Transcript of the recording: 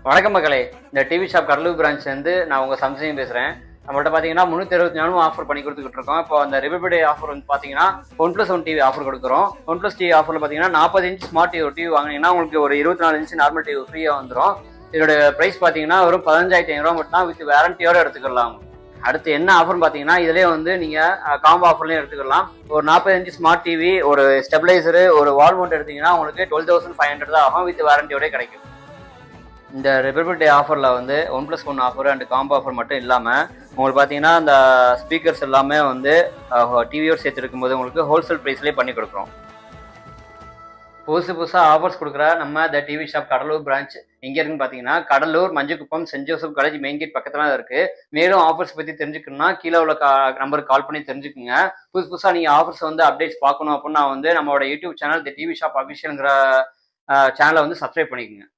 வணக்கம் மக்களே. இந்த டிவி ஷாப் கடலூர் பிரான்ச்லேருந்து நான் உங்கள் சம்சயம் பேசுகிறேன். நம்மள்ட்ட பார்த்தீங்கன்னா 364 ஆஃபர் பண்ணி கொடுத்துக்கிட்டு இருக்கோம். இப்போ அந்த ரிபப்ளிக் டே ஆஃபர் வந்து பார்த்தீங்கன்னா 1+1 டிவி ஆஃபர் கொடுக்குறோம். 1+ டிவி ஆஃபரில் பார்த்தீங்கன்னா 40 இன்ச் ஸ்மார்ட் டிவி வாங்கினீங்கன்னா உங்களுக்கு ஒரு 24 இன்ச் நார்மல் டிவி ஃப்ரீயாக வந்துடும். இதோட ப்ரைஸ் பார்த்தீங்கன்னா ஒரு 15,500 மட்டும் தான் வித் வேரண்டியோடு எடுத்துக்கலாம். அடுத்து என்ன ஆஃபர்னு பார்த்தீங்கன்னா இதிலே வந்து நீங்கள் காம்போ ஆஃபர்லையும் எடுத்துக்கலாம். ஒரு 40 இன்ச் ஸ்மார்ட் டிவி, ஒரு ஸ்டெபிளைசரு, ஒரு வால் மவுண்ட் எடுத்தீங்கன்னா உங்களுக்கு 12,500 தான் ஆகும், வித் வேரண்டியோட கிடைக்கும். இந்த ரிபப்ளிக் டே ஆஃபரில் வந்து 1+1 ஆஃபர் அண்ட் காம்போ ஆஃபர் மட்டும் இல்லாமல் உங்களுக்கு பார்த்தீங்கன்னா அந்த ஸ்பீக்கர்ஸ் எல்லாமே வந்து டிவியோடு சேர்த்து இருக்கும்போது உங்களுக்கு ஹோல்சேல் ப்ரைஸ்லேயே பண்ணி கொடுக்குறோம். புதுசாக ஆஃபர்ஸ் கொடுக்குற நம்ம the TV shop Cuddalore branch எங்கே இருக்குன்னு பார்த்தீங்கன்னா Cuddalore Manjakuppam Saint Joseph college main gate பக்கத்தில் தான் இருக்குது. மேலும் ஆஃபர்ஸ் பற்றி தெரிஞ்சுக்கணும்னா கீழே உள்ள நம்பருக்கு கால் பண்ணி தெரிஞ்சுக்குங்க. புதுசாக நீங்கள் ஆஃபர்ஸ் வந்து அப்டேட்ஸ் பார்க்கணும் அப்படின்னா வந்து நம்மளோட YouTube channel the TV shop அஃபிஷியலுங்கிற சேனலை வந்து சப்ஸ்கிரைப் பண்ணிக்கோங்க.